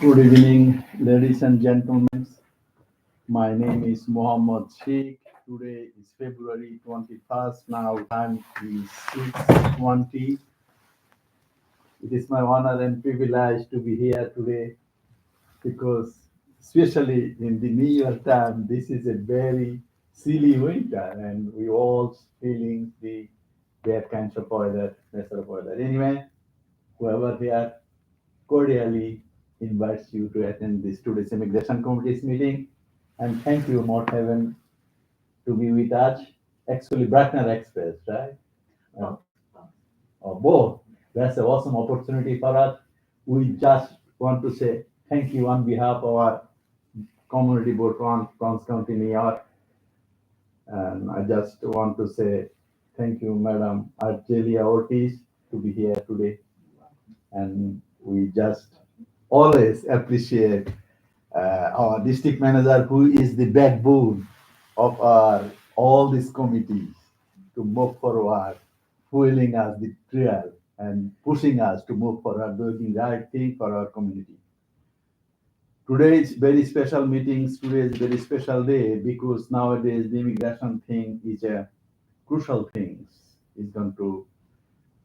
Good evening, ladies and gentlemen. My name is Mohammed Sheikh. Today is February 21st. Now time is 6:20. It is my honor and privilege to be here today because, especially in the New Year time, this is a very silly winter and we all feeling the bad kinds of weather, mess of weather. Anyway, whoever here cordially invites you to attend this today's immigration committee's meeting. And thank you, Mount Heaven, to be with us. Actually, Brackner Express, right? Uh, both. That's an awesome opportunity for us. We just want to say thank you on behalf of our community board from Bronx County, New York. And I just want to say thank you, Madam Argelia Ortiz, to be here today. And we just always appreciate our district manager, who is the backbone of our all these committees to move forward, fueling us the trail and pushing us to move forward, doing the right thing for our community. Today is very special meetings. Today is very special day because nowadays the immigration thing is a crucial thing. Is going to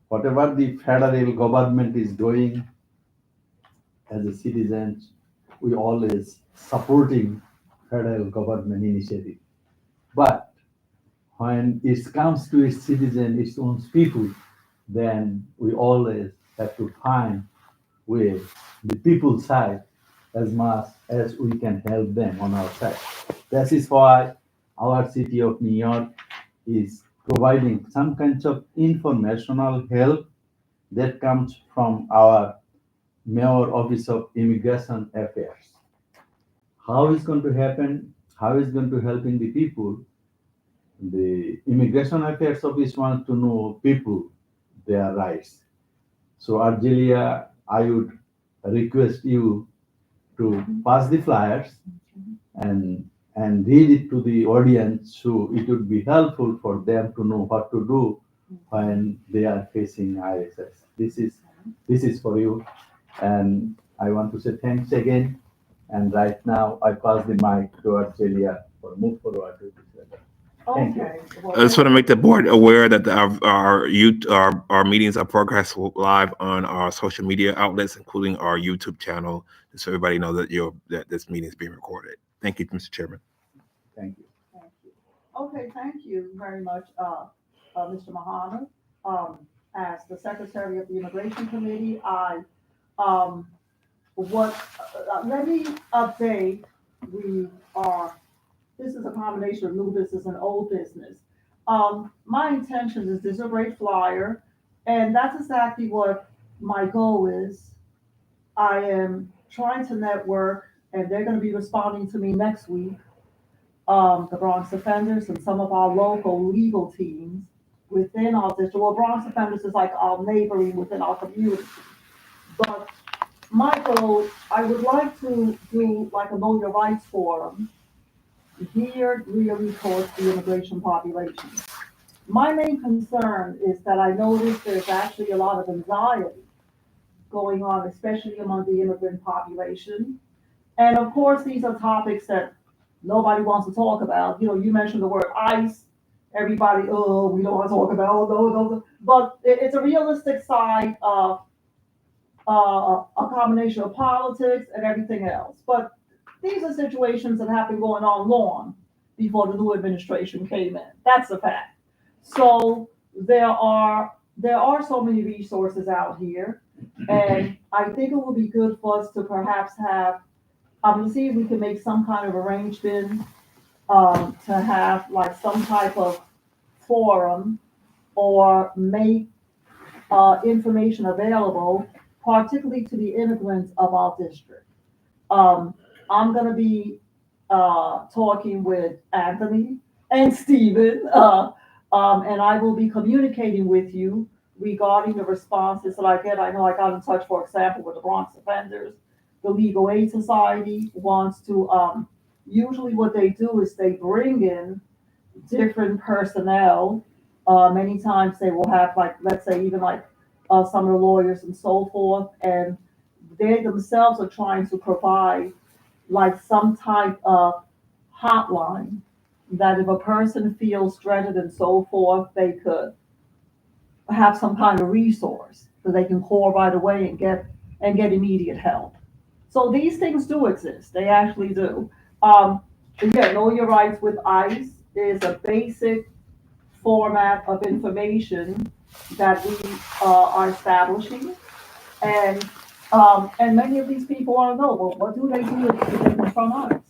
whatever the federal government is doing as a citizen, we always supporting federal government initiative. But when it comes to its citizen, its own people, then we always have to find with the people's side as much as we can help them on our side. That is why our city of New York is providing some kinds of informational help that comes from our Mayor Office of Immigration Affairs. How is going to happen? How is going to helping the people? The Immigration Affairs Office wants to know people their rights. So Argelia, I would request you to pass the flyers and read it to the audience so it would be helpful for them to know what to do when they are facing ISS. This is for you, and I want to say thanks again. And right now, I pass the mic to Argelia for move forward to this letter. Thank you. Okay, well, I just want to make the board aware that our meetings are broadcast live on our social media outlets, including our YouTube channel, so everybody knows that this meeting is being recorded. Thank you, Mr. Chairman. Thank you. thank you. Okay, thank you very much, Mr. Muhammad. As the Secretary of the Immigration Committee, um, what, let me update, we are, this is a combination of new business and old business. My intention is, this is a great flyer, and that's exactly what my goal is. I am trying to network, and they're gonna be responding to me next week, the Bronx Offenders and some of our local legal teams within our district. Well, Bronx Offenders is like our neighboring within our community. But my goal, I would like to do like a Know Your Rights forum geared really towards the immigration population. My main concern is that I notice there's actually a lot of anxiety going on, especially among the immigrant population. And of course, these are topics that nobody wants to talk about. You know, you mentioned the word ICE. Everybody, oh, we don't want to talk about, oh, no, no. But it's a realistic side of a combination of politics and everything else. But these are situations that have been going on long before the new administration came in. That's a fact. So there are so many resources out here, and I think it would be good for us to perhaps have. I'm gonna see if we can make some kind of arrangement to have like some type of forum or make information available, particularly to the immigrants of our district. Um, I'm gonna be talking with Anthony and Stephen, and I will be communicating with you regarding the responses that I get. I know I got in touch, for example, with the Bronx Offenders. The Legal Aid Society wants to, usually what they do is they bring in different personnel. Many times they will have like, let's say even like some of the lawyers and so forth, and they themselves are trying to provide like some type of hotline that if a person feels dreaded and so forth, they could have some kind of resource that they can call right away and get immediate help. So these things do exist. They actually do. Um, yeah, know your rights with ICE is a basic format of information that we are establishing, and many of these people want to know, well, what do they do if they confront us?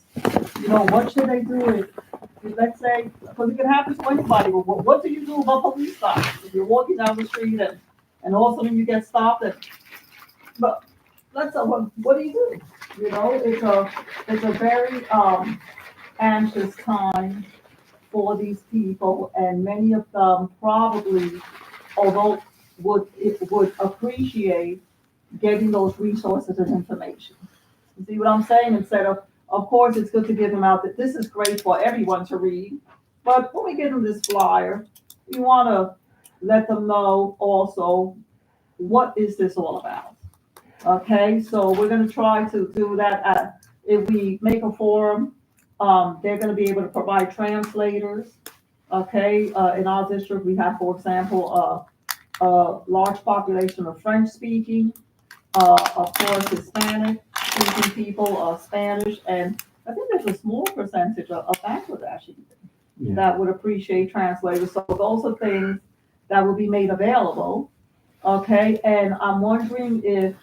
You know, what should they do if let's say, because it can happen to anybody, but what do you do about police stops? If you're walking down the street and all of a sudden you get stopped, but let's what do you do? You know, it's a very anxious time for these people, and many of them probably, although would appreciate getting those resources and information. You see what I'm saying? Instead of course, it's good to give them out that this is great for everyone to read, but when we give them this flyer, you want to let them know also what is this all about. Okay, so we're going to try to do that. If we make a forum, they're going to be able to provide translators. Okay, in our district, we have, for example, a large population of French speaking, of course, Hispanic speaking people, Spanish, and I think there's a small percentage of Bangladesh even Yeah. that would appreciate translators. So those are things that will be made available. Okay, and I'm wondering if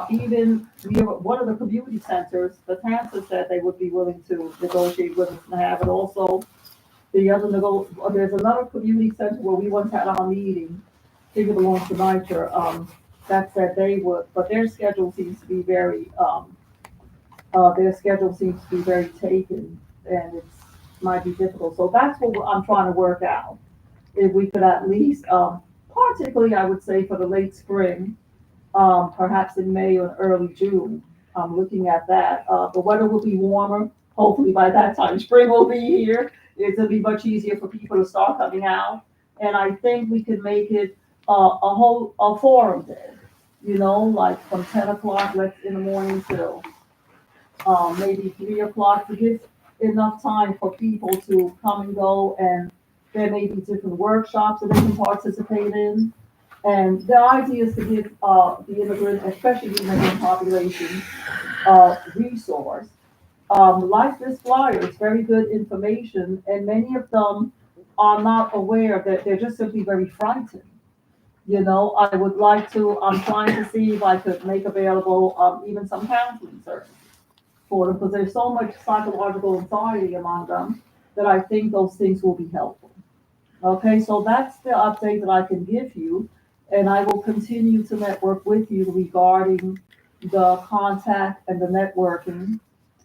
even one of the community centers, the Tansa said they would be willing to negotiate with us and have it. Also, there's another community center where we once had our meeting. I think it belongs to Niger. That said they would, but their schedule seems to be very taken, and it's might be difficult. So that's what I'm trying to work out. If we could at least, particularly, I would say for the late spring, perhaps in May or early June. I'm looking at that. The weather will be warmer. Hopefully by that time, spring will be here. It's gonna be much easier for people to start coming out. And I think we could make it a forum day. You know, like from 10 o'clock, let's in the morning till maybe 3 o'clock to give enough time for people to come and go. And there may be different workshops that they can participate in. And the idea is to give the immigrant, especially the immigrant population, resource. Like this flyer, it's very good information, and many of them are not aware that they're just simply very frightened. You know, I would like to, I'm trying to see if I could make available even some counseling services for them, because there's so much psychological anxiety among them that I think those things will be helpful. Okay, so that's the update that I can give you, and I will continue to network with you regarding the contact and the networking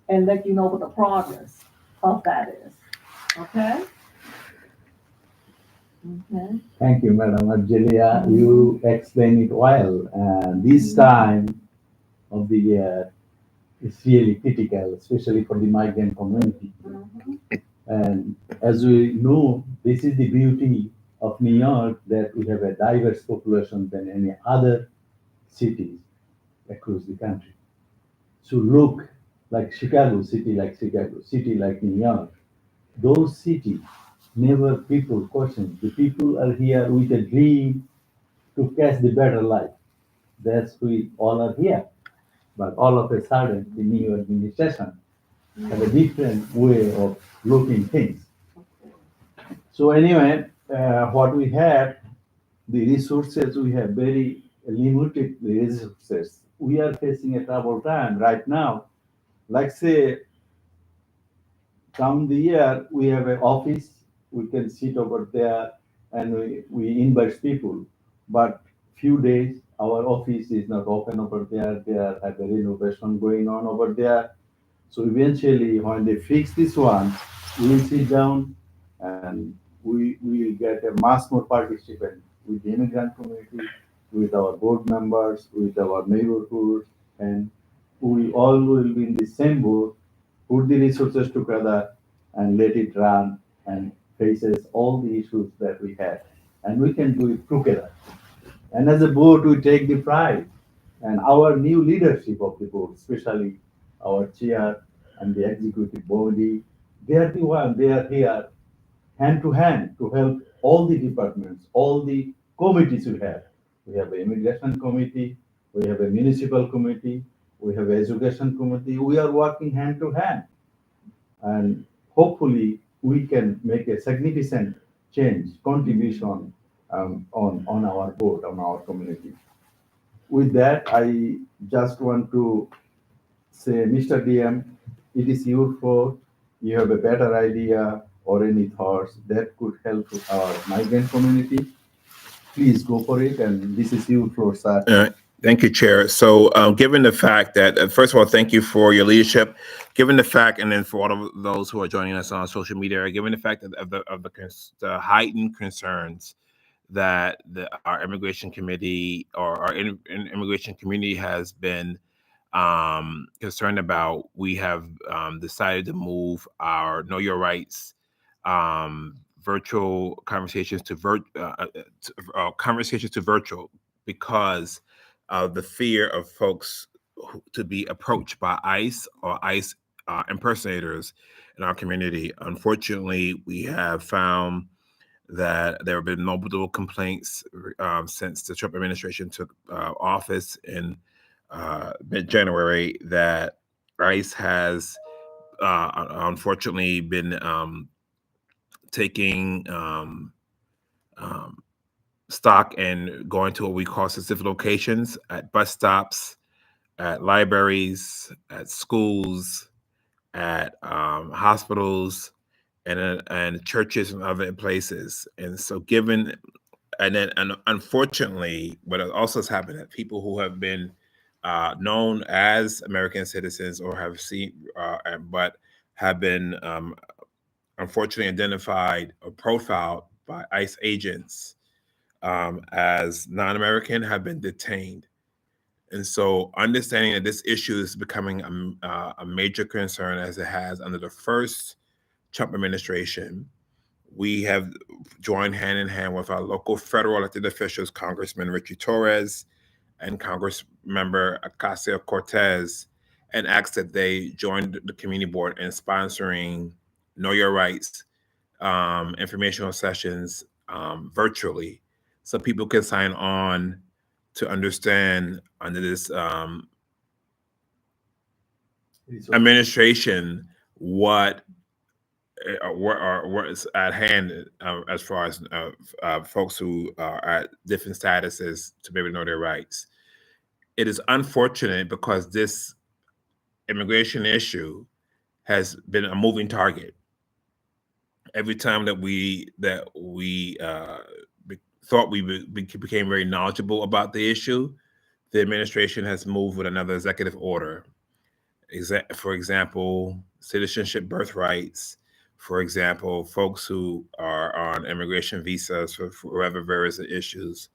and let you know what the progress of that is. Okay? Okay. Thank you, Madam Argelia. You explained it well. And this time of the year is really critical, especially for the migrant community. Mhm. And as we know, this is the beauty of New York, that we have a diverse population than any other cities across the country. So look like Chicago, city like New York, those cities never people question. The people are here with a dream to catch the better life. That's we all are here. But all of a sudden, the new administration have a different way of looking things. So anyway, what we have, the resources, we have very limited resources. We are facing a trouble time right now. Like say, come the year, we have an office, we can sit over there and we invite people. But few days, our office is not open over there. There have a renovation going on over there. So eventually, when they fix this one, we will sit down and we will get a mass more participant with the immigrant community, with our board members, with our neighborhood, and we all will be in the same boat, put the resources together and let it run and faces all the issues that we have. And we can do it together. And as a board, we take the pride. and our new leadership of the board, especially our chair and the executive body, they are the one, they are here hand to hand to help all the departments, all the committees we have. We have an immigration committee, we have a municipal committee, we have an education committee. We are working hand to hand, and hopefully we can make a significant change, contribution on our board, on our community. With that, I just want to say, Mr. DM, it is your floor. You have a better idea or any thoughts that could help our migrant community. Please go for it, and this is your floor, sir. Thank you, Chair. So, given the fact that, first of all, thank you for your leadership. Given the fact, and then for all of those who are joining us on social media, given the fact that the heightened concerns that our immigration committee or our immigration community has been concerned about, we have decided to move our Know Your Rights virtual conversations conversations to virtual because of the fear of folks to be approached by ICE or ICE impersonators in our community. Unfortunately, we have found that there have been multiple complaints since the Trump administration took office in mid-January that ICE has unfortunately been taking stock and going to what we call specific locations at bus stops, at libraries, at schools, at hospitals, and churches and other places. And so, given and unfortunately, what also has happened that people who have been known as American citizens or have seen, but have been unfortunately identified or profiled by ICE agents as non-American have been detained. And so, understanding that this issue is becoming a major concern as it has under the first Trump administration, we have joined hand in hand with our local federal elected officials, Congressman Richie Torres and Congress member Ocasio Cortez, and asked that they join the community board in sponsoring Know Your Rights informational sessions virtually so people can sign on to understand under this administration what is at hand as far as folks who are at different statuses to be able to know their rights. It is unfortunate because this immigration issue has been a moving target. Every time that we thought we became very knowledgeable about the issue, the administration has moved with another executive order. For example, citizenship birthrights. For example, folks who are on immigration visas for whatever various issues.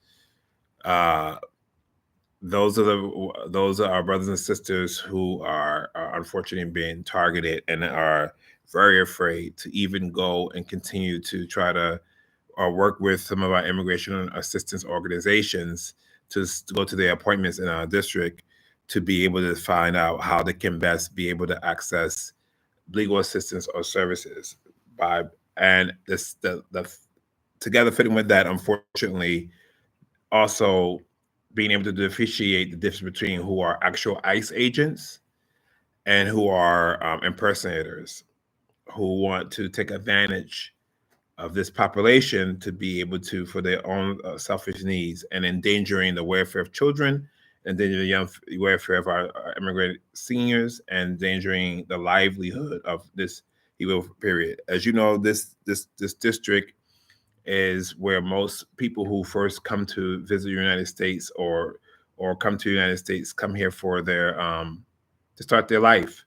Those are our brothers and sisters who are unfortunately being targeted and are very afraid to even go and continue to try to work with some of our immigration assistance organizations to go to their appointments in our district to be able to find out how they can best be able to access legal assistance or services by and this the together fitting with that, unfortunately, also being able to differentiate the difference between who are actual ICE agents and who are impersonators who want to take advantage of this population to be able to, for their own selfish needs, and endangering the welfare of children, endangering the young welfare of our immigrant seniors, and endangering the livelihood of this evil period. As you know, this district is where most people who first come to visit the United States or come to the United States come here for their to start their life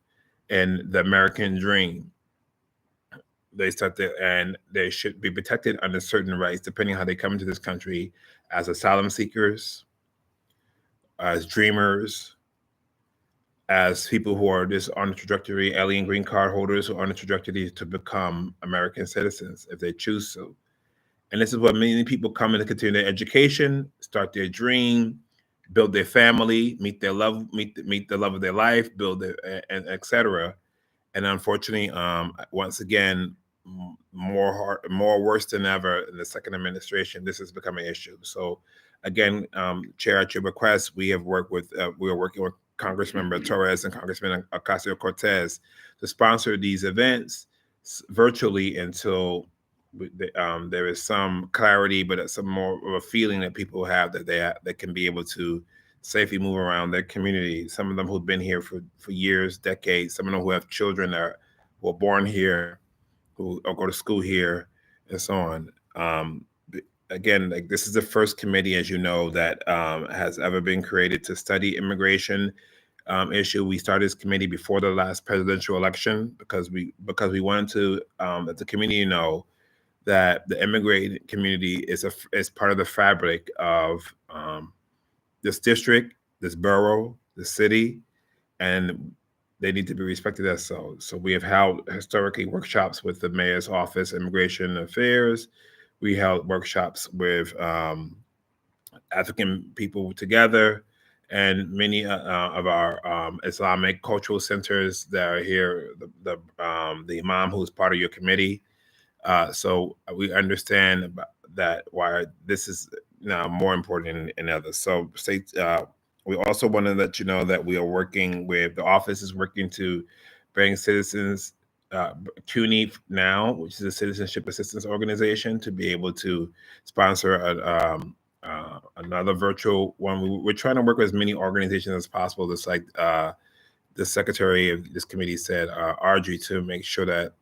and the American dream. They start there, and they should be protected under certain rights, depending on how they come into this country as asylum seekers, as dreamers, as people who are just on the trajectory, alien green card holders who are on the trajectory to become American citizens if they choose to. And this is what many people come in to continue their education, start their dream, build their family, meet their love, meet the love of their life, build their, and etc. And unfortunately, once again, more worse than ever in the second administration, this has become an issue. So, again, Chair, at your request, we are working with Congressmember Torres and Congressman Ocasio Cortez to sponsor these events virtually until there is some clarity, but some more of a feeling that people have that they can be able to safely move around their community. Some of them who've been here for years, decades. Some of them who have children that were born here, who or go to school here, and so on. Again, like this is the first committee, as you know, that has ever been created to study immigration issue. We started this committee before the last presidential election because we wanted to let the community know that the immigrant community is part of the fabric of this district, this borough, the city, and they need to be respected as so. So we have held historically workshops with the mayor's office, immigration affairs. We held workshops with African people together, and many of our Islamic cultural centers that are here. The imam who's part of your committee. So we understand that why this is now more important in others. So we also want to let you know that we are working with the office is working to bring citizens CUNY now, which is a citizenship assistance organization, to be able to sponsor another virtual one. We're trying to work with as many organizations as possible, just like the secretary of this committee said, Argy, to make sure that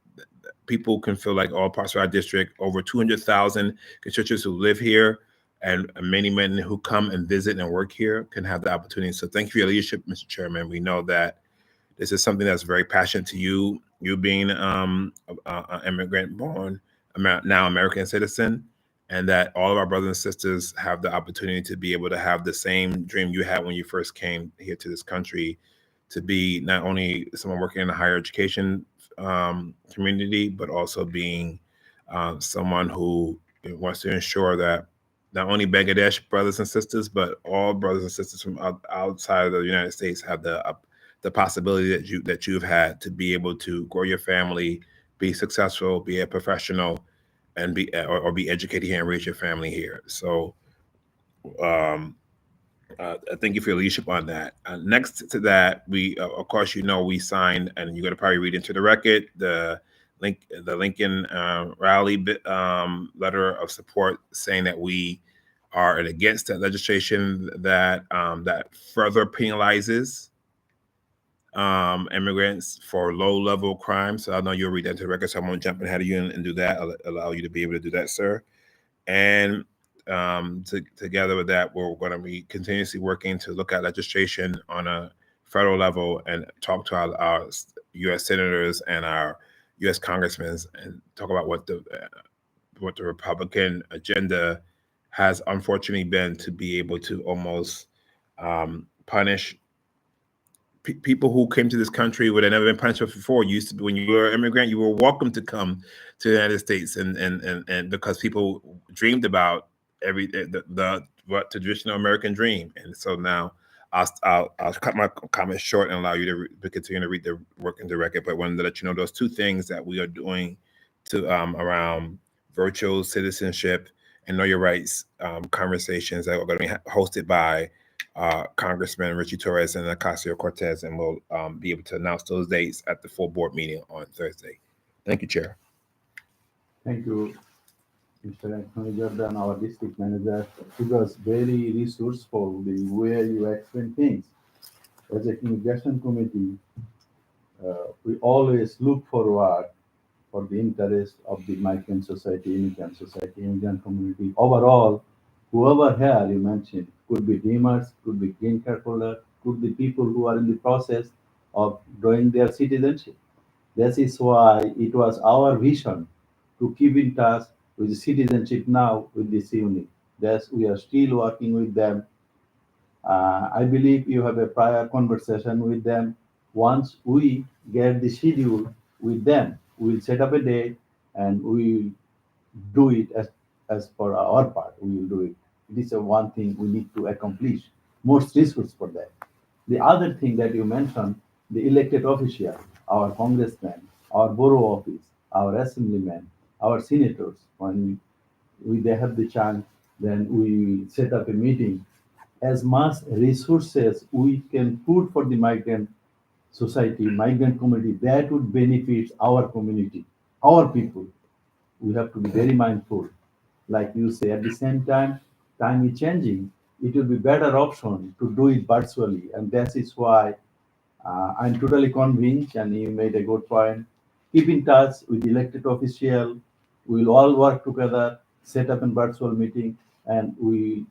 people can feel like all parts of our district, over 200,000 constituents who live here, and many men who come and visit and work here can have the opportunity. So thank you for your leadership, Mr. Chairman. We know that this is something that's very passionate to you, you being an immigrant born, now American citizen, and that all of our brothers and sisters have the opportunity to be able to have the same dream you had when you first came here to this country, to be not only someone working in the higher education community, but also being someone who wants to ensure that not only Bangladesh brothers and sisters, but all brothers and sisters from outside of the United States have the possibility that you've had to be able to grow your family, be successful, be a professional, and or be educated here and raise your family here. So um, thank you for your leadership on that. Next to that, we of course we signed, and you're going to probably read into the record the Lincoln rally letter of support, saying that we are against that legislation that further penalizes immigrants for low-level crimes. So I know you'll read that into the record, so I won't jump ahead of you and do that. I'll allow you to be able to do that, sir. And together with that, we're going to be continuously working to look at legislation on a federal level and talk to our U.S. senators and our U.S. congressmen and talk about what the Republican agenda has unfortunately been, to be able to almost punish people who came to this country would have never been punished before. You used to, when you were an immigrant, you were welcome to come to the United States, and because people dreamed about the what traditional American dream, and so now I'll cut my comments short and allow you to continue to read the work in the record. But I wanted to let you know those two things that we are doing to around virtual citizenship and know your rights conversations that are going to be hosted by Congressman Richie Torres and Ocasio Cortez, and we'll be able to announce those dates at the full board meeting on Thursday. Thank you, Chair. Thank you, Mr. Anthony Jordan, our district manager. It was very resourceful the way you explain things. As a immigration committee, we always look forward for the interest of the migrant society, immigrant community. Overall, whoever here you mentioned, could be dreamers, could be green card holder, could be people who are in the process of drawing their citizenship. This is why it was our vision to keep in touch with citizenship now with this unit. Thus, we are still working with them. I believe you have a prior conversation with them. Once we get the schedule with them, we'll set up a date and we will do it as per our part. We will do it. This is one thing we need to accomplish. most resource for that. The other thing that you mentioned, the elected official, our congressmen, our borough office, our assemblymen, our senators, when they have the chance, then we set up a meeting. As much resources we can put for the migrant society, migrant community, that would benefit our community, our people. We have to be very mindful. Like you say, at the same time, time is changing. It will be better option to do it virtually, and that is why I'm totally convinced. And you made a good point. Keep in touch with elected official. We'll all work together, set up a virtual meeting, and we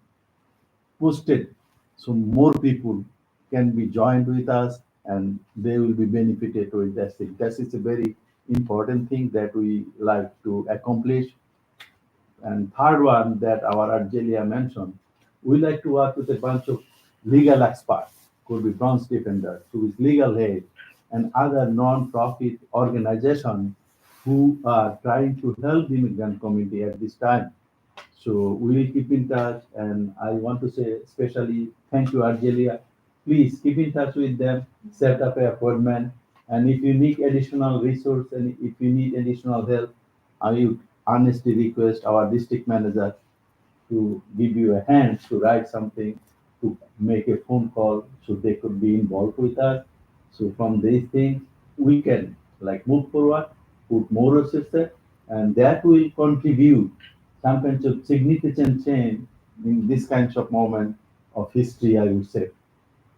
push it so more people can be joined with us, and they will be benefited with that thing. That is a very important thing that we like to accomplish. And third one that our Argelia mentioned, we like to work with a bunch of legal experts, could be Bronx defenders, who is legal aid, and other non-profit organizations who are trying to help the immigrant community at this time. So we will keep in touch, and I want to say especially thank you, Argelia. Please keep in touch with them, set up an appointment, and if you need additional resource and if you need additional help, I would honestly request our district manager to give you a hand to write something, to make a phone call, so they could be involved with us. So from these things, we can like move forward, put more resources, and that will contribute some kinds of significant change in this kinds of moment of history, I would say.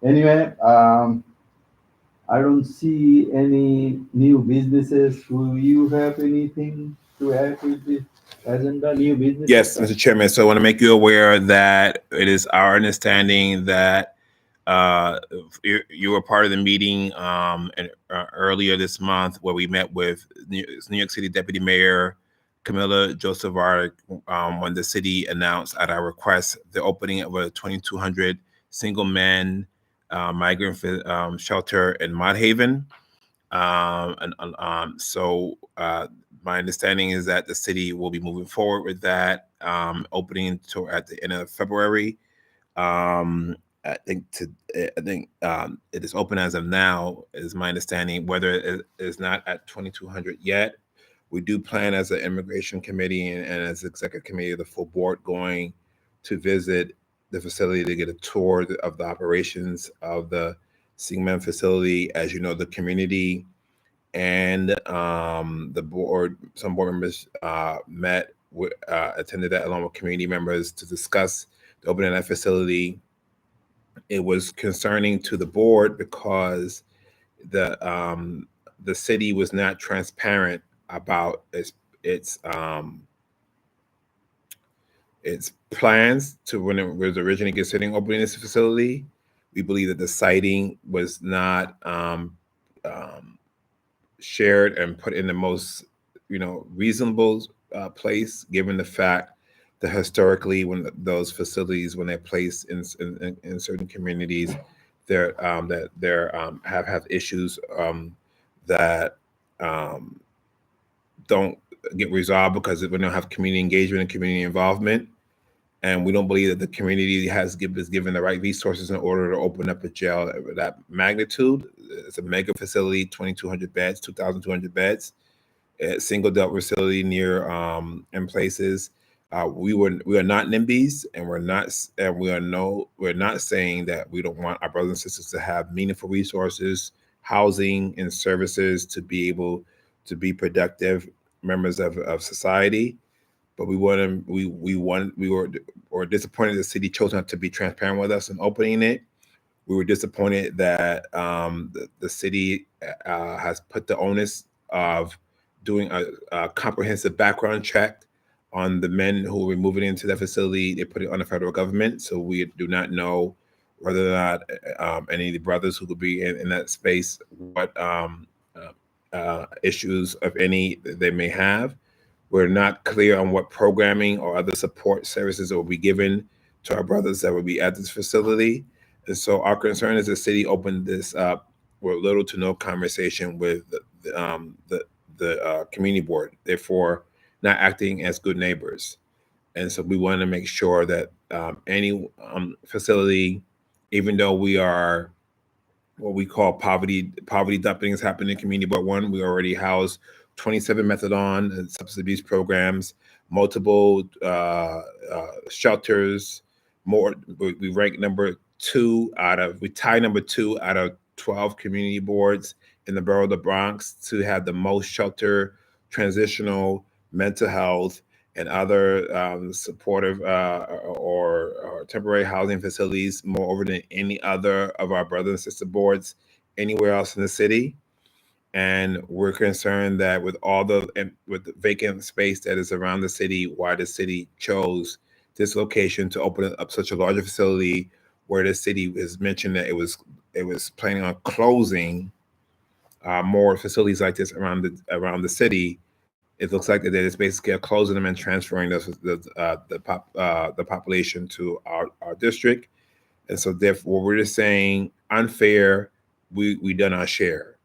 Anyway, I don't see any new businesses. Do you have anything to add with this agenda? New businesses? Yes, Mr. Chairman. So I want to make you aware that it is our understanding that uh, you were part of the meeting earlier this month where we met with New York City Deputy Mayor Camilla Joseph when the city announced at our request the opening of a 2,200 single man migrant shelter in Mott Haven. So my understanding is that the city will be moving forward with that opening at the end of February. Um, I think it is open as of now, is my understanding. Whether it is not at 2,200 yet, we do plan as an immigration committee and as executive committee of the full board going to visit the facility to get a tour of the operations of the Singman facility. As you know, the community and the board, some board members attended that along with community members to discuss the opening of that facility. It was concerning to the board because the um, the city was not transparent about its um, its plans to when it was originally considering opening this facility. We believe that the siting was not um, shared and put in the most reasonable place, given the fact that historically when those facilities when they're placed in certain communities, they're have had issues that um, don't get resolved because we don't have community engagement and community involvement, and we don't believe that the community is given the right resources in order to open up a jail of that magnitude. It's a mega facility, 2,200 beds, 2,200 beds, a single adult facility near in places. We are not NIMBYs, and we're not saying that we don't want our brothers and sisters to have meaningful resources, housing, and services to be able to be productive members of society. But we were disappointed the city chose not to be transparent with us in opening it. We were disappointed that the city has put the onus of doing a comprehensive background check on the men who were moving into that facility. They put it on the federal government, so we do not know whether or not any of the brothers who could be in that space, what issues, of any, they may have. We're not clear on what programming or other support services will be given to our brothers that will be at this facility. And so our concern is the city opened this up with little to no conversation with the community board, therefore not acting as good neighbors. And so we want to make sure that any facility even though we are what we call poverty dumping is happening in Community Board 1. We already house 27 methadone and substance abuse programs, multiple shelters. More, we rank we tie number 2 out of 12 community boards in the borough of the Bronx to have the most shelter, transitional, mental health, and other supportive or temporary housing facilities more over than any other of our brother and sister boards anywhere else in the city. And we're concerned that with the vacant space that is around the city, why the city chose this location to open up such a larger facility, where the city has mentioned that it was planning on closing more facilities like this around the city. It looks like that they're just basically closing them and transferring the population to our district. And so therefore we're just saying unfair. We done our share,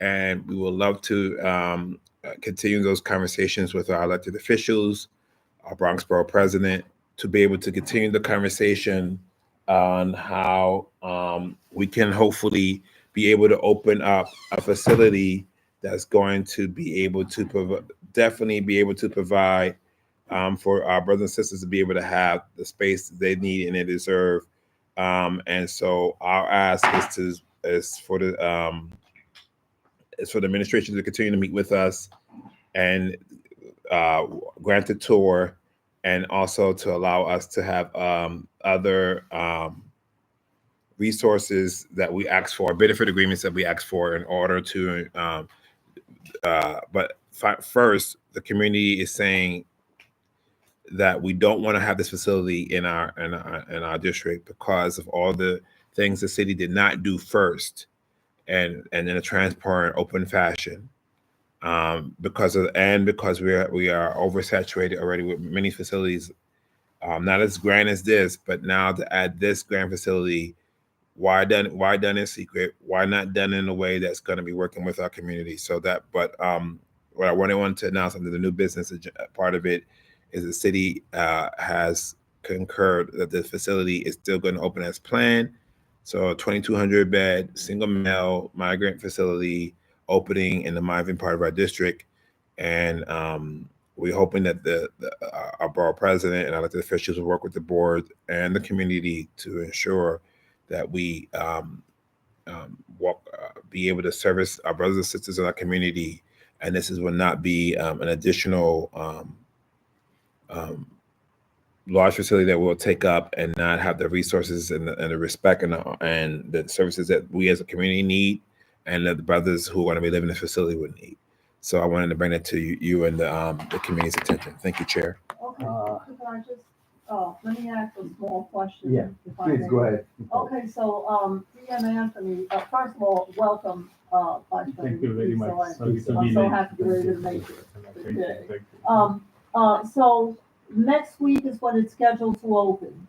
and we would love to continue those conversations with our elected officials, our Bronx Borough President, to be able to continue the conversation on how we can hopefully be able to open up a facility that's going to be able to definitely be able to provide for our brothers and sisters to be able to have the space they need and they deserve. And so our ask is for the administration to continue to meet with us and grant a tour, and also to allow us to have other resources that we ask for, benefit agreements that we ask for in order to. First, the community is saying that we don't want to have this facility in our district because of all the things the city did not do first, and in a transparent, open fashion. Because we are oversaturated already with many facilities, not as grand as this, but now to add this grand facility, why done in secret? Why not done in a way that's going to be working with our community? So that, but what I wanted to announce under the new business part of it is the city has concurred that the facility is still going to open as planned. So a 2,200 bed single male migrant facility opening in the migrant part of our district, and we're hoping that our borough president and elected officials will work with the board and the community to ensure that we be able to service our brothers and sisters in our community, and will not be an additional large facility that we'll take up and not have the resources and the respect and the services that we as a community need, and that the brothers who are going to be living in the facility would need. So I wanted to bring that to you and the community's attention. Thank you, Chair. Okay, can I just, let me ask a small question? Yeah, if I please may. go ahead. Okay, so, DM Anthony, first of all, welcome, Vice President. Thank you very much. I'm so happy you're able to make it. Thank you. So next week is when it's scheduled to open.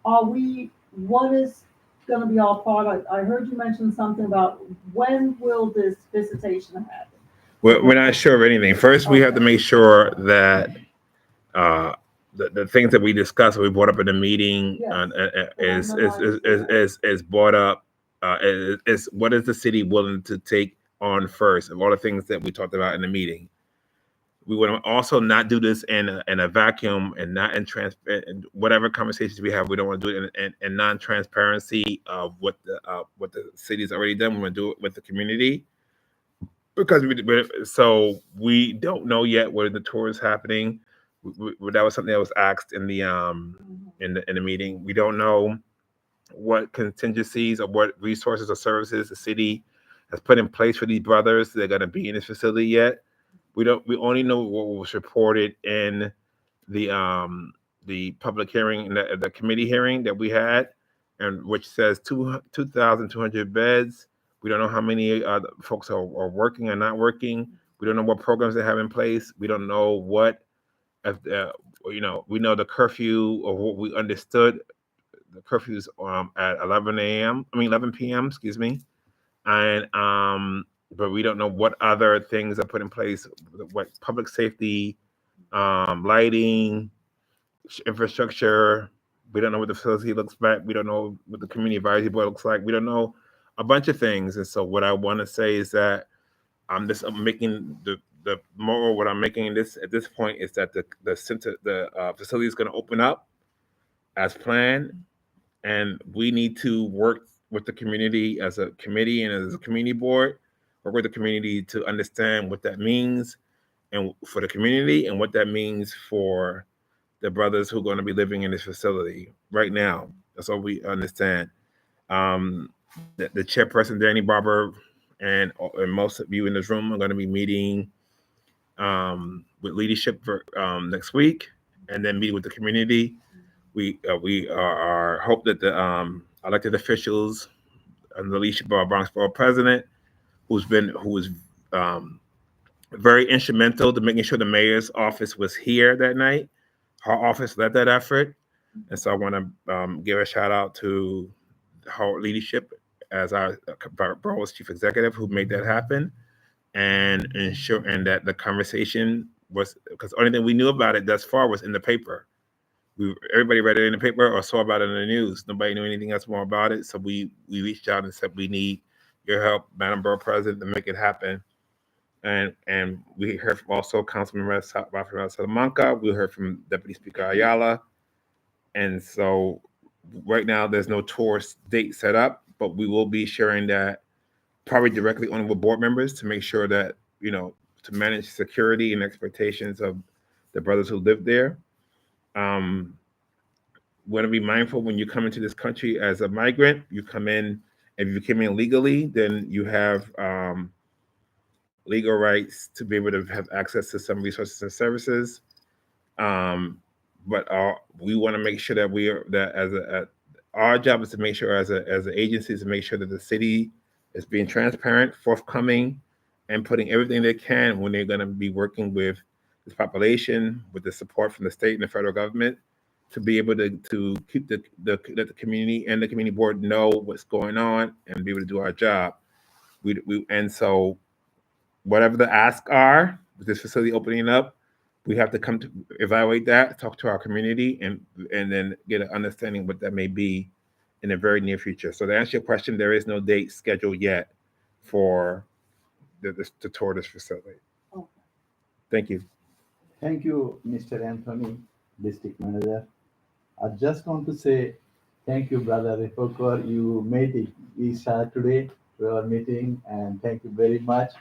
What is gonna be our part? I heard you mention something about when will this visitation happen? We're not sure of anything. First, we have to make sure that the things that we discussed, we brought up in the meeting, Yes. is brought up. Is what is the city willing to take on first of all the things that we talked about in the meeting. We would also not do this in a vacuum and not in whatever conversations we have. We don't want to do it in non-transparency of what the city's already done. We want to do it with the community, because we don't know yet where the tour is happening. That was something that was asked in the meeting. We don't know what contingencies or what resources or services the city has put in place for these brothers that are going to be in this facility yet. We only know what was reported in the public hearing, the committee hearing that we had, and which says 2,200 beds. We don't know how many folks are working or not working. We don't know what programs they have in place. We don't know what, we know the curfew, or what we understood. The curfew's at 11 p.m. Excuse me, and but we don't know what other things are put in place, what public safety, lighting, infrastructure, We don't know what the facility looks like. We don't know what the community advisory board looks like. We don't know a bunch of things. And so what I want to say is that I'm making the moral. What I'm making in this at this point is that the center the facility is going to open up as planned, and we need to work with the community as a committee and as a community board, work with the community to understand what that means and for the community and what that means for the brothers who are going to be living in this facility right now. That's all we understand. The chairperson, Danny Barber, and most of you in this room are going to be meeting with leadership for next week, and then meeting with the community. We are hope that the elected officials under the leadership of our Bronx Borough President, who was um, very instrumental to making sure the mayor's office was here that night. Her office led that effort, and so I want to give a shout out to her leadership as our borough's chief executive who made that happen, and ensuring that the conversation was because the only thing we knew about it thus far was in the paper. Everybody read it in the paper or saw about it in the news. Nobody knew anything else more about it. So we reached out and said we need your help, Madam Borough President, to make it happen. And we heard from also Councilman Rafael Salamanca. We heard from Deputy Speaker Ayala. And so right now there's no tour date set up, but we will be sharing that probably directly on with board members to make sure that, to manage security and expectations of the brothers who live there. Want to be mindful when you come into this country as a migrant. You come in, if you came in legally, then you have legal rights to be able to have access to some resources and services. But we want to make sure that we are that our job is to make sure as an agency is to make sure that the city is being transparent, forthcoming, and putting everything they can when they're going to be working with this population, with the support from the state and the federal government, to be able to keep the community and the community board know what's going on and be able to do our job. And so whatever the asks are with this facility opening up, we have to come to evaluate that, talk to our community, and then get an understanding what that may be in the very near future. So to answer your question, there is no date scheduled yet for the tour this facility. Okay. Thank you. Thank you, Mr. Anthony, District Manager. I just want to say thank you, Brother Repokor. You made it today to our meeting, and thank you very much.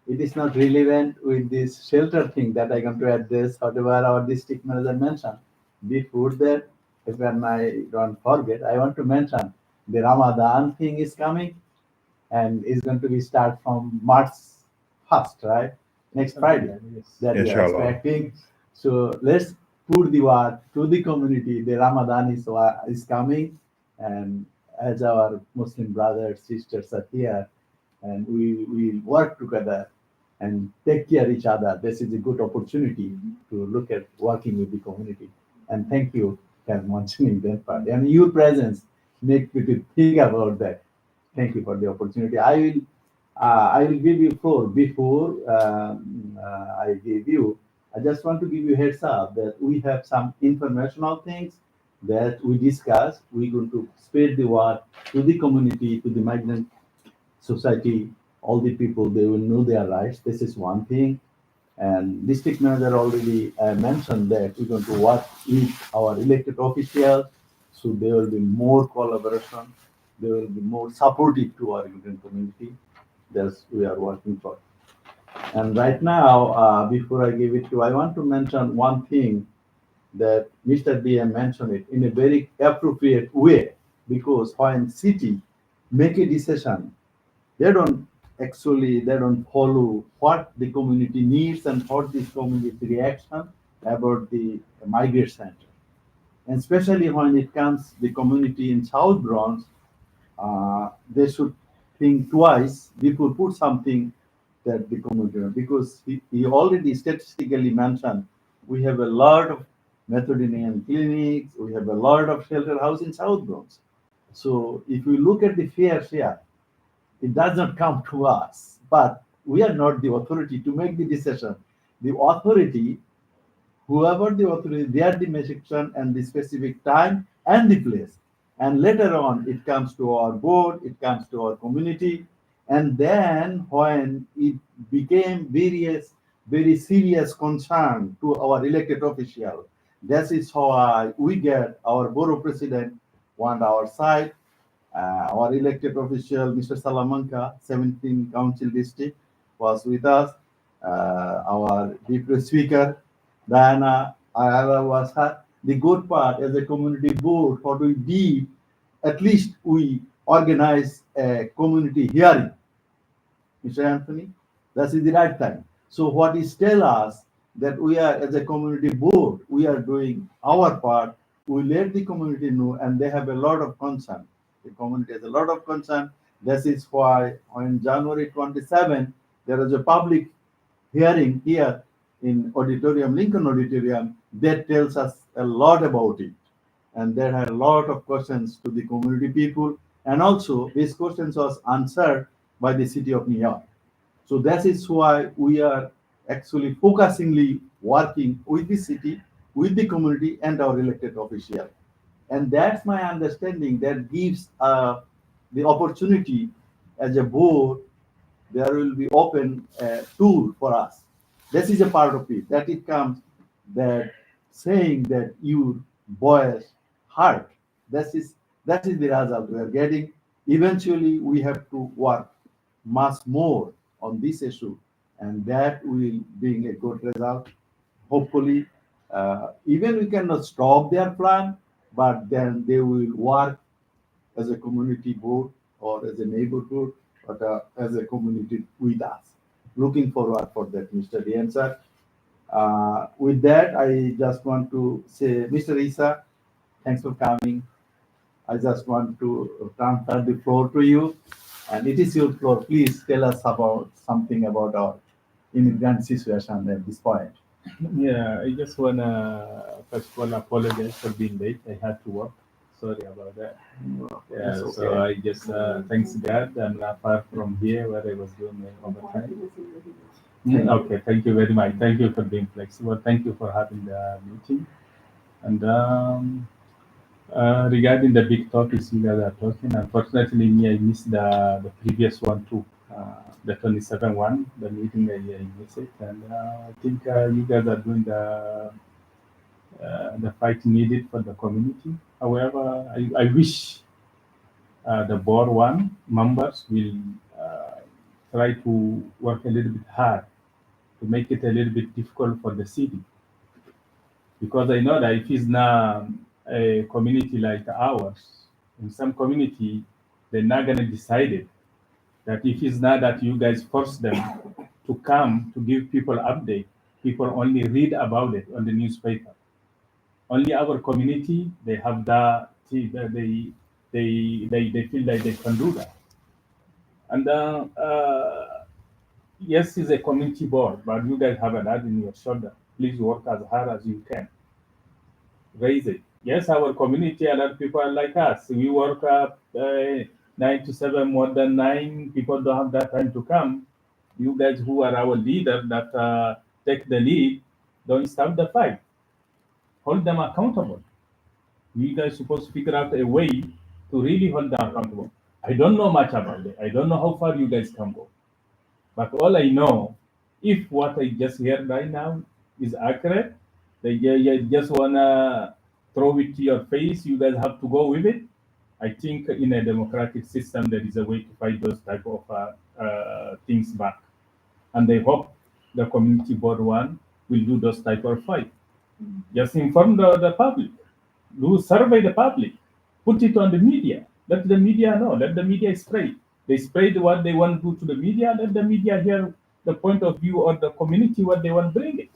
It is not relevant with this shelter thing that I come to address, whatever our district manager mentioned. Before that, when I don't forget, I want to mention the Ramadan thing is coming and is going to be start from March 1st, right? Next Friday that we are Inshallah. expecting. So let's put the word to the community. The Ramadan is coming, and as our Muslim brothers, sisters are here, and we work together and take care of each other. This is a good opportunity to look at working with the community. And thank you for mentioning that part. And your presence make me to think about that. Thank you for the opportunity. I will give you floor before I give you. I just want to give you a heads up that we have some informational things that we discuss. We're going to spread the word to the community, to the migrant society, all the people, they will know their rights. This is one thing. And district manager already mentioned that we're going to work with our elected officials, so there will be more collaboration, there will be more supportive to our Indian community. That's we are working for. And right now, before I give it to, I want to mention one thing that Mr. DM mentioned it in a very appropriate way, because when city make a decision, they don't follow what the community needs and what the community reaction about the migrant center. And especially when it comes the community in South Bronx, they should think twice before put something that the community, because he already statistically mentioned we have a lot of Methodian clinics, we have a lot of shelter house in South Bronx. So if we look at the fair share, it does not come to us, but we are not the authority to make the decision. The authority, whoever the authority, they are the decision and the specific time and the place. And later on, it comes to our board, it comes to our community. And then when it became very serious concern to our elected official, that is why we get our borough president on our side, our elected official, Mr. Salamanca, 17 Council District, was with us. Our deputy speaker, Diana Ayala, was her. The good part as a community board, what we did, at least we organized a community hearing, Mr. Anthony. That is the right time. So what is tell us that we are as a community board, we are doing our part. We let the community know, and they have a lot of concern. The community has a lot of concern. This is why on January 27, there is a public hearing here in auditorium, Lincoln Auditorium, that tells us a lot about it. And there are a lot of questions to the community people. And also, these questions was answered by the city of New York. So that is why we are actually focusingly working with the city, with the community, and our elected official. And that's my understanding. That gives the opportunity as a board, there will be open tool for us. This is a part of it. That it comes that saying that your boy's heart. That is the result we are getting. Eventually, we have to work much more on this issue, and that will bring a good result. Hopefully, even we cannot stop their plan, but then they will work as a community board or as a neighborhood, but as a community with us. Looking forward for that, Mr. Dian sir. With that, I just want to say, Mr. Isa, thanks for coming. I just want to transfer the floor to you, and it is your floor. Please tell us about something about our immigrant situation at this point. Yeah, I just wanna first of all apologize for being late. I had to work. Sorry about that. Yeah, That's so okay. I just thanks God, and apart from here where I was doing overtime. Okay, thank you very much. Thank you for being flexible. Thank you for having the meeting. And regarding the big topics you guys are talking, unfortunately, me I missed the previous one too. The 27 one, the meeting I missed it, and I think you guys are doing the fight needed for the community. However, I wish the board one members will uh, try to work a little bit hard to make it a little bit difficult for the city, because I know that if it's not a community like ours, in some community, they're not gonna decide it. That if it's not that you guys force them to come to give people update, people only read about it on the newspaper. Only our community they have that they feel like they can do that. And yes, it's a community board, but you guys have a lot in your shoulder. Please work as hard as you can. Raise it. Yes, our community, a lot of people are like us. We work up 9 to 7, more than 9. People don't have that time to come. You guys who are our leader that take the lead, don't stop the fight. Hold them accountable. You guys supposed to figure out a way to really hold them accountable. I don't know much about it. I don't know how far you guys can go. But all I know, if what I just heard right now is accurate, they just wanna throw it to your face. You guys have to go with it. I think in a democratic system there is a way to fight those type of things back, and I hope the community board one will do those type of fight. Just inform the public, do survey the public, put it on the media, let the media know, let the media spread. They spread what they want to do to the media, let the media hear the point of view of the community, what they want to bring it.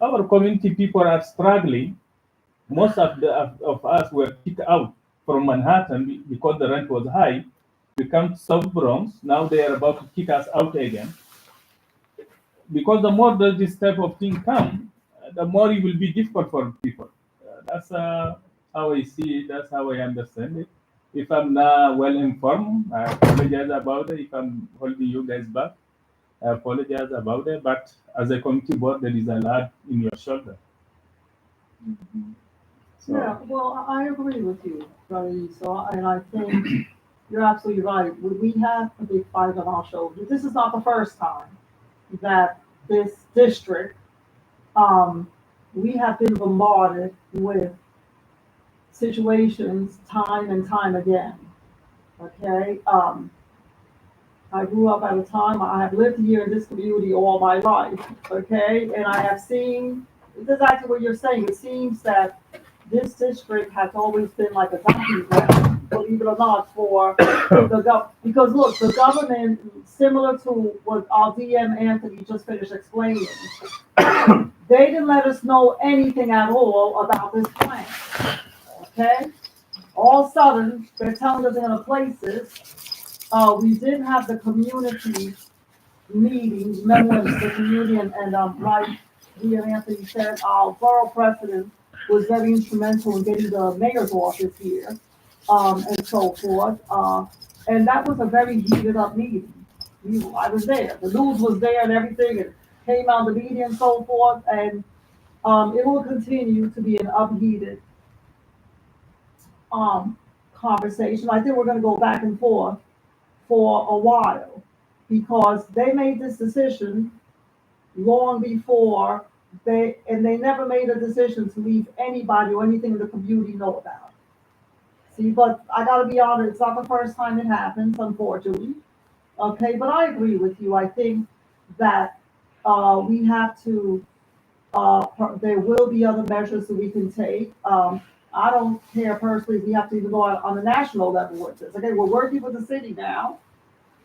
Our community people are struggling. Most of us were kicked out from Manhattan because the rent was high. We come to South Bronx. Now they are about to kick us out again. Because the more that this type of thing come, the more it will be difficult for people. That's how I see it. That's how I understand it. If I'm not well informed, I apologize about it. If I'm holding you guys back, I apologize about it. But as a committee board, there is a lot in your shoulder. So, Yeah, well, I agree with you, Brother So, and I think you're absolutely right. We have a big fight on our shoulders. This is not the first time that this district, um, we have been bombarded with situations time and time again. Okay, I grew up at a time, I have lived here in this community all my life, okay? And I have seen, this is exactly what you're saying. It seems that this district has always been like a dumping ground, believe it or not, for because look, the government, similar to what our DM Anthony just finished explaining, they didn't let us know anything at all about this plan, okay? All of a sudden, they're telling us they're gonna place this. We did have the community meetings, remember when the community and like Leah Anthony said, our borough president was very instrumental in getting the mayor's office here, and so forth. And that was a very heated up meeting. I was there, the news was there and everything, and came out the media and so forth, and, it will continue to be an upheated, um, conversation. I think we're gonna go back and forth for a while because they made this decision long before they never made a decision to leave anybody or anything in the community know about it. See, but I gotta be honest, it's not the first time it happens, unfortunately. Okay, but I agree with you. I think that we have to there will be other measures that we can take. I don't care personally if we have to even go on a national level with this. Okay, we're working with the city now.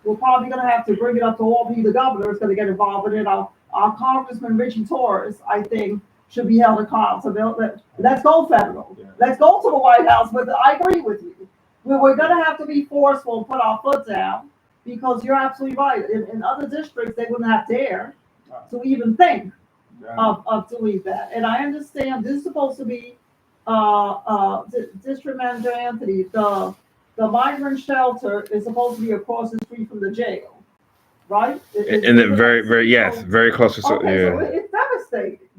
We're probably gonna have to bring it up to all the governor is gonna get involved in it. Our Congressman Richie Torres, I think, should be held accountable. Let's go federal. Yeah. Let's go to the White House. But I agree with you. We're gonna have to be forceful, put our foot down, because you're absolutely right. In other districts, they wouldn't have dared to even think yeah. of doing that. And I understand this is supposed to be, District Manager Anthony, the migrant shelter is supposed to be across the street from the jail, right? And then very, yes, very close to, Okay, so yeah. it's devastating.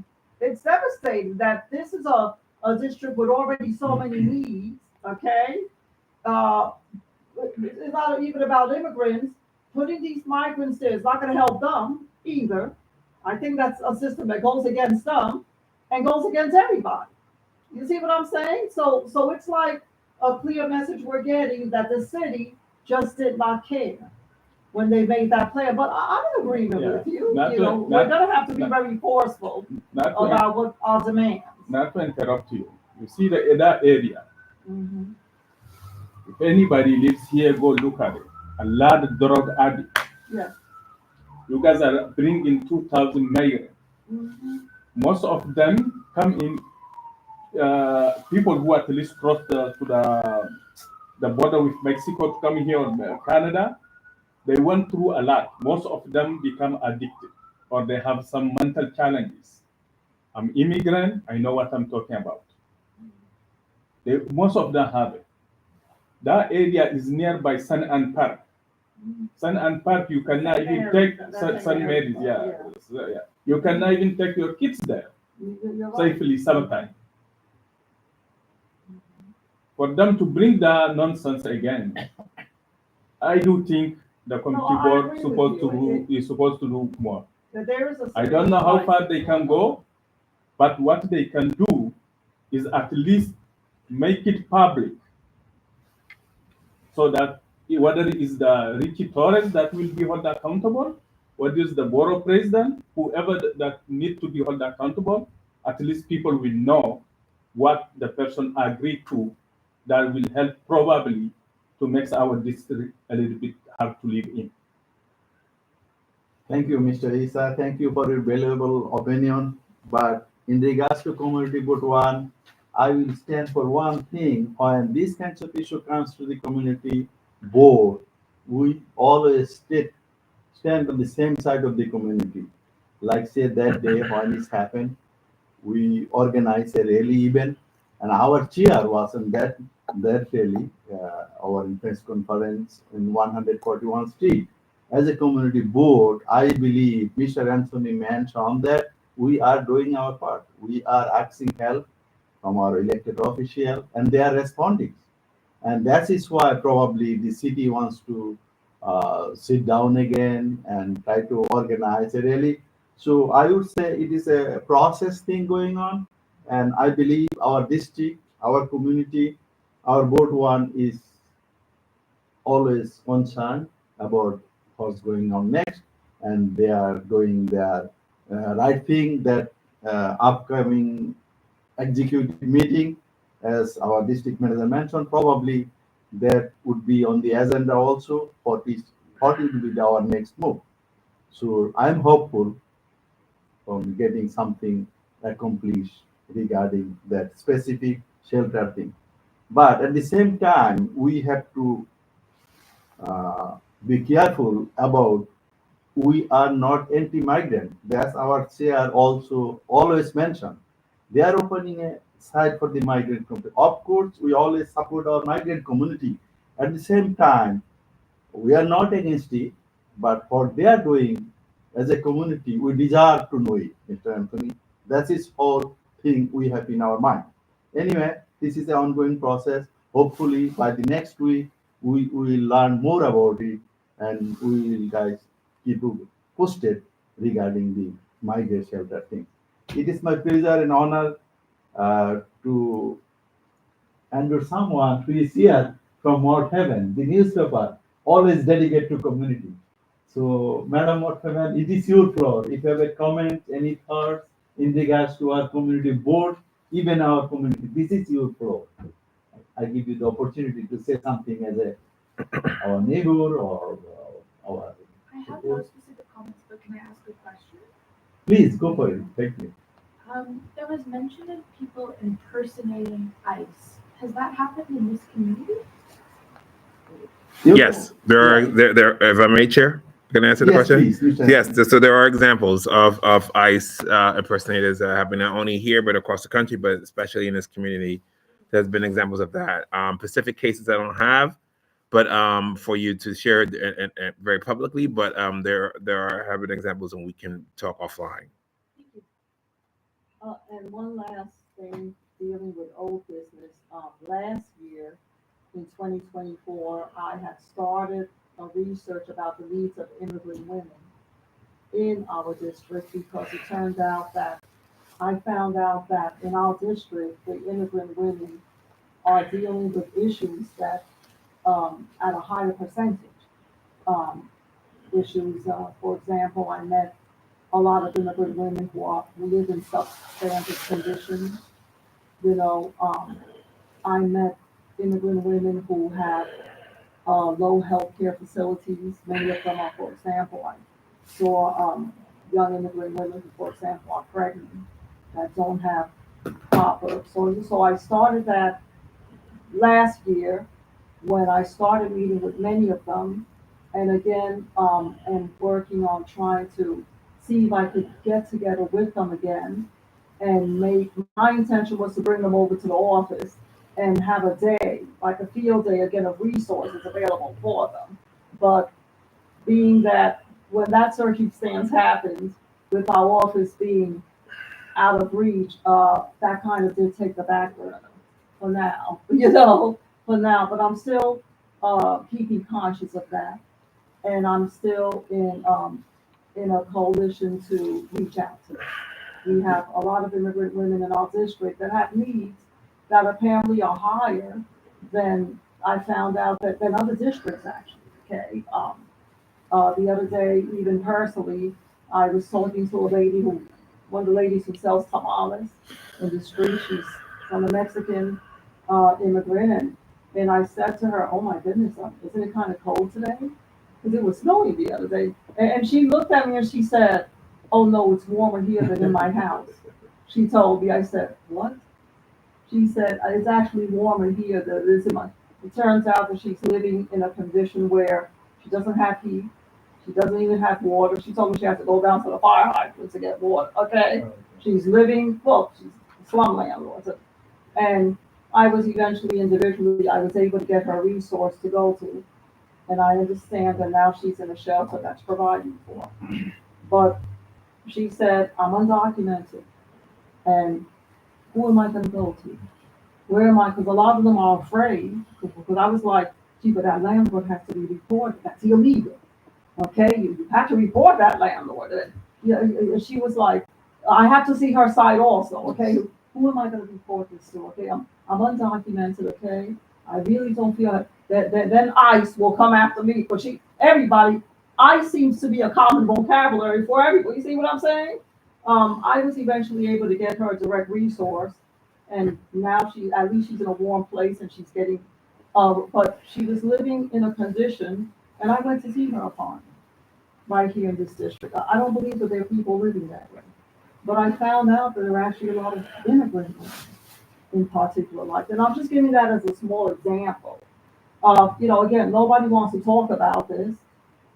It's devastating that this is a district with already so many needs, okay? Uh, it's not even about immigrants. Putting these migrants there is not gonna help them either. I think that's a system that goes against them and goes against everybody. You see what I'm saying? So it's like a clear message we're getting that the city just did not care when they made that plan. But I'm in agreement Yeah. with you. Not You to- know, not- we're gonna have to be not- very forceful Not to, about what our demands. not to interrupt you. You see that area. Mhm. If anybody lives here, go look at it. A lot of drug addicts. Yes. You guys are bringing 2,000 migrants. Mhm. Most of them come in people who at least cross to the border with Mexico to come here in Canada. They went through a lot. Most of them become addicted or they have some mental challenges. I'm immigrant. I know what I'm talking about. Most of them have it. That area is nearby Sun and Park. Sun and Park, you cannot even take Sun Mary's. Yeah. So, yeah. You cannot even take your kids there You're right. safely sometimes. For them to bring the nonsense again, I do think the committee I board agree with you. is supposed to do more. That there is a I don't know how serious far they can go, but what they can do is at least make it public so that whether it is the Richie Torres that will be held accountable, whether it's the borough president, whoever that need to be held accountable, at least people will know what the person agreed to that will help probably to make our district a little bit hard to live in. Thank you, Mr. Isa. Thank you for your valuable opinion. But in regards to community vote one, I will stand for one thing. When these kinds of issue comes to the community board, we always stand on the same side of the community. Like say that day when this happened, we organized a rally event, and our chair was in that rally, our press conference in 141 Street. As a community board, I believe Mr. Anthony mentioned that we are doing our part. We are asking help from our elected official, and they are responding. And that is why probably the city wants to sit down again and try to organize a rally. So I would say it is a process thing going on, and I believe our district, our community, our board one is always concerned about what's going on next, and they are doing their right thing. That upcoming executive meeting, as our district manager mentioned, probably that would be on the agenda also for this, what will be our next move. So I'm hopeful from getting something accomplished regarding that specific shelter thing. But at the same time, we have to uh, be careful about, we are not anti-migrant. That's our chair also always mentioned. They are opening a side for the migrant community. Of course, we always support our migrant community. At the same time, we are not against it, but what they are doing as a community, we deserve to know it, Mr. Anthony. That is all thing we have in our mind. Anyway, this is an ongoing process. Hopefully, by the next week, we will learn more about it, and we will guys keep you posted regarding the migrant shelter thing. It is my pleasure and honor to and someone who is here from Mount Heaven, the newspaper, always dedicated to community. So, Madam Mount Heaven, it is your floor. If you have a comment, any thoughts in regards to our community board, even our community, this is your floor. I give you the opportunity to say something as a our neighbor or our. I have no specific comments, but can I ask a question? Please go for it. Thank you. There was mention of people impersonating ICE. Has that happened in this community? Yes, there are Yeah. there. If I may, Chair, can I answer the Yes, question? please. Mr. Yes, so there are examples of ICE impersonators that happen not only here but across the country, but especially in this community. There's been examples of that. Specific cases I don't have, but for you to share it and very publicly. But there are have been examples, and we can talk offline. Thank you. And one last thing dealing with old business. Last year in 2024, I had started a research about the needs of immigrant women in our district because it turned out that I found out that in our district, the immigrant women are dealing with issues that at a higher percentage. Um, issues, for example, I met a lot of immigrant women who live in substandard conditions. You know, I met immigrant women who have low health care facilities. Many of them are, for example, I saw young immigrant women who, for example, are pregnant that don't have proper. So I started that last year when I started meeting with many of them, and again, and working on trying to see if I could get together with them again and make, my intention was to bring them over to the office and have a day, like a field day again of resources available for them. But being that when that circumstance happens, with our office being out of reach, that kind of did take the back burner for now, for now. But I'm still keeping conscious of that, and I'm still in a coalition to reach out to them. We have a lot of immigrant women in our district that have needs that apparently are higher than I found out that than other districts actually. Okay. The other day, even personally, I was talking to a lady who, one of the ladies who sells tamales in the street. She's from a Mexican immigrant, and I said to her, "Oh my goodness, isn't it kind of cold today?" Because it was snowing the other day, and she looked at me and she said, "Oh no, it's warmer here than in my house." She told me. I said, "What?" She said, "It's actually warmer here than it is in my." It turns out that she's living in a condition where she doesn't have heat. She doesn't even have water. She told me she has to go down to the fire hydrant to get water. Okay, she's living. Well, she's a slum landlord, and I was eventually individually I was able to get her a resource to go to, and I understand that now she's in a shelter that's provided for. But she said, "I'm undocumented, and who am I gonna go to? Where am I? Because a lot of them are afraid, because I was like, gee, but that landlord has to be reported, that's illegal. Okay, you have to report that landlord. She was like, I have to see her side also, okay? Who am I gonna report this to, okay? I'm undocumented, okay? I really don't feel that then ICE will come after me, but everybody, ICE seems to be a common vocabulary for everybody, you see what I'm saying? I was eventually able to get her a direct resource, and now at least she's in a warm place and she's getting, but she was living in a condition, and I went to see her apartment right here in this district. I don't believe that there are people living that way. But I found out that there are actually a lot of immigrants in particular like that. And I'm just giving that as a small example. Again, nobody wants to talk about this.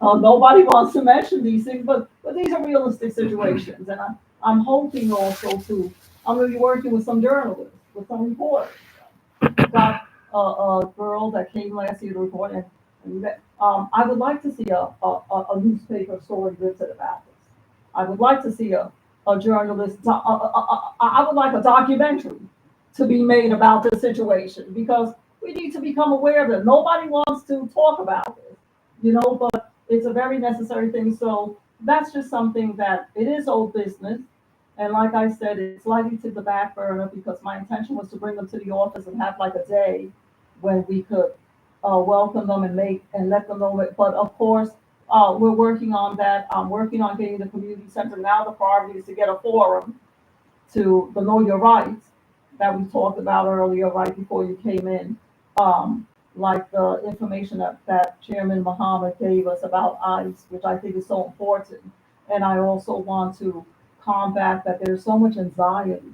Nobody wants to mention these things, but these are realistic situations. And I'm hoping also I'm going to be working with some journalists, with some reporters. Got a girl that came last year to report, and I would like to see a newspaper story written about this. I would like to see a journalist, I would like a documentary to be made about this situation, because we need to become aware that nobody wants to talk about this, but it's a very necessary thing. So that's just something that it is old business. And like I said, it's slightly to the back burner because my intention was to bring them to the office and have like a day when we could welcome them and let them know it. But of course, we're working on that. I'm working on getting the community center. Now the priority is to get a forum to the Know Your Rights that we talked about earlier, right before you came in. Like the information that Chairman Muhammad gave us about ICE, which I think is so important. And I also want to combat that there's so much anxiety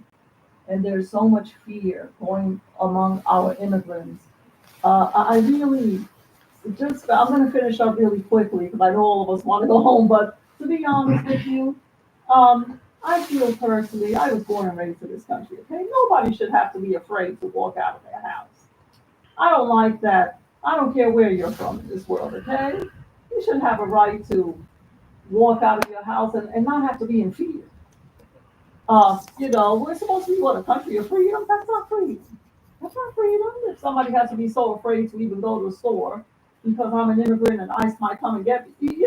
and there's so much fear going among our immigrants. I really I'm going to finish up really quickly because I know all of us want to go home, but to be honest with you, I feel personally, I was born and raised in this country, okay? Nobody should have to be afraid to walk out of their house. I don't like that. I don't care where you're from in this world, okay? You should have a right to walk out of your house and not have to be in fear. We're supposed to be what, a country of freedom? That's not freedom. That's not freedom. If somebody has to be so afraid to even go to the store because I'm an immigrant and ICE might come and get me.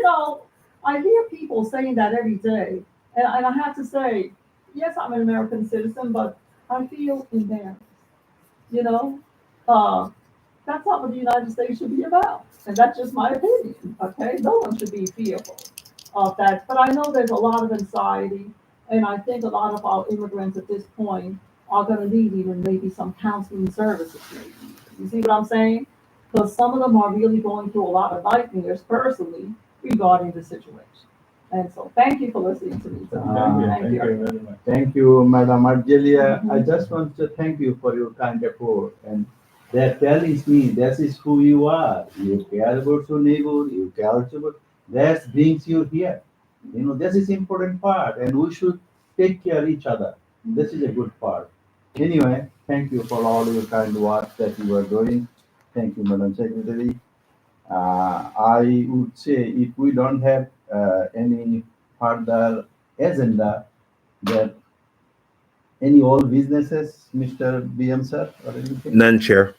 I hear people saying that every day. And I have to say, yes, I'm an American citizen, but I feel embarrassed. You know, uh, that's not what the United States should be about. And that's just my opinion. Okay. No one should be fearful of that. But I know there's a lot of anxiety. And I think a lot of our immigrants at this point are going to need even maybe some counseling services. Maybe. You see what I'm saying? Because some of them are really going through a lot of nightmares personally regarding the situation. And so thank you for listening to me. Thank you very much. Thank you, Madam Argelia. I Mhm. just want to thank you for your kind effort. And that tells me this is who you are. You care about your neighbor, you care about that brings you here. This is important part, and we should take care each other. This is a good part. Anyway, thank you for all your kind work that you are doing. Thank you, Madam Secretary. I would say if we don't have any further agenda, that any old businesses, Mr. BM sir, or anything? None, Chair.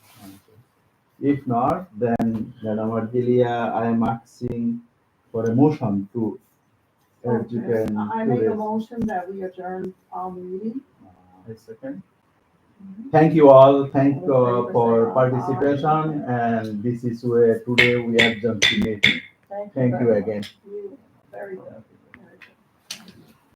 If not, then Madam Argelia, I am asking for a motion to urge you Okay. can I to make a raise. motion that we adjourn our meeting. A second. Thank you all. Thank All in favor, for say aye. participation, and this is where today we adjourn the meeting. Thank you Thank you very again. much. Very good.